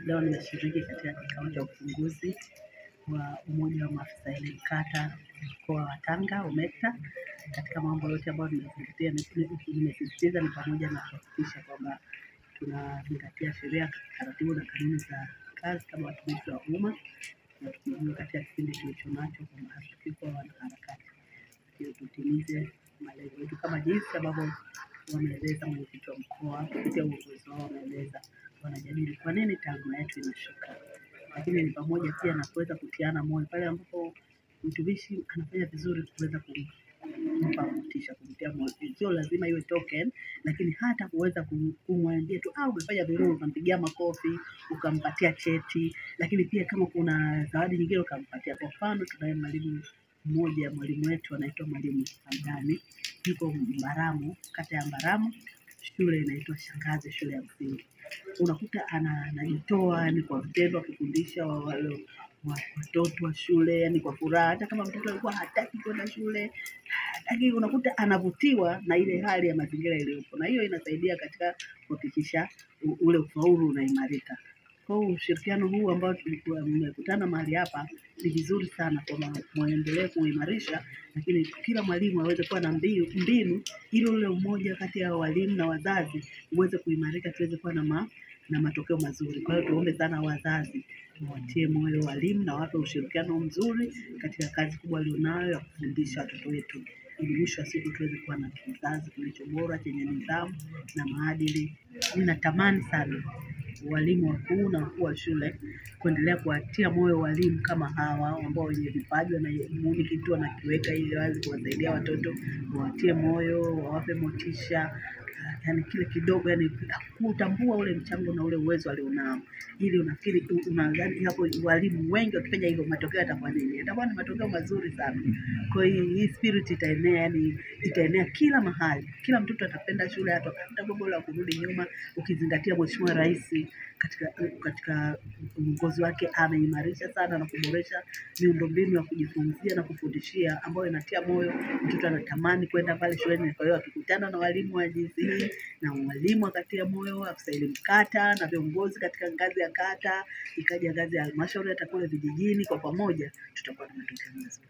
Leo nimeshiriki katika kikao cha ufunguzi wa umoja wa maafisa elimu kata mkoa wa Tanga UMECTA. Katika mambo yote ambayo nimesisitiza ni pamoja na kuhakikisha kwamba tunazingatia sheria, taratibu na kanuni za kazi kama watumishi wa umma, na tukijua katika kipindi tulicho nacho kwamba hatukuwa wanaharakati, ili tutimize malengo yetu kama jinsi ambavyo wameeleza mwenyekiti wa mkoa kupitia uongozi wao. Wameeleza wanajadili kwa nini taaluma yetu inashuka, lakini ni pamoja pia na kuweza kutiana moyo pale ambapo mtumishi anafanya vizuri, kuweza kumpa motisha, kumtia moyo. Sio lazima iwe token, lakini hata kuweza kumwambia tu umefanya vizuri, ukampigia makofi, ukampatia cheti, lakini pia kama kuna zawadi nyingine ukampatia. Kwa mfano, tunaye mwalimu mmoja, mwalimu wetu anaitwa Mwalimu Hamdani, yuko Mbaramu, kata ya Mbaramu, shule inaitwa Shangazi, shule ya msingi. Unakuta anajitoa yani kwa vitendo, akifundisha wale watoto wa shule yani kwa furaha, hata kama mtoto alikuwa hataki kwenda shule, lakini unakuta anavutiwa na ile hali ya mazingira iliyopo, na hiyo inasaidia katika kuhakikisha ule ufaulu unaimarika. Kwa ushirikiano huu ambao tulikuwa tumekutana mahali hapa ni vizuri sana kwa muendelee kuimarisha, lakini kila mwalimu aweze kuwa na mbinu ili ule umoja kati ya walimu na wazazi uweze kuimarika, tuweze kuwa na matokeo mazuri. Kwa hiyo tuombe sana wazazi watie moyo walimu na wape ushirikiano mzuri katika kazi kubwa walionayo ya kufundisha watoto wetu, ili mwisho wa siku tuweze kuwa na kizazi kilicho bora chenye nidhamu na maadili. Ninatamani sana walimu wakuu na wakuu wa shule kuendelea kuwatia moyo walimu kama hawa ambao wenye vipaji na kitu wanakiweka ili wazi kuwasaidia watoto, wawatie moyo, wawape motisha, yani kile kidogo, yani kutambua ule mchango na ule uwezo alionao, ili unafikiri unadhani hapo walimu wengi wakifanya hivyo matokeo yatakuwa nini? Yatakuwa ni matokeo mazuri sana. Kwa hiyo hii spirit itaenea, yani itaenea kila mahali. Kila mtoto atapenda shule, hata gogo la kurudi nyuma, ukizingatia Mheshimiwa Rais katika uongozi wake ameimarisha sana na kuboresha miundombinu ya kujifunzia na kufundishia, ambayo inatia moyo, mtoto anatamani kwenda pale shuleni. Kwa hiyo akikutana na walimu wa jinsi hii na walimu akatia moyo, afisa elimu kata na viongozi katika ngazi ya kata, ikaja ngazi ya halmashauri, hata kule vijijini, kwa pamoja tutakuwa na matokeo mazuri.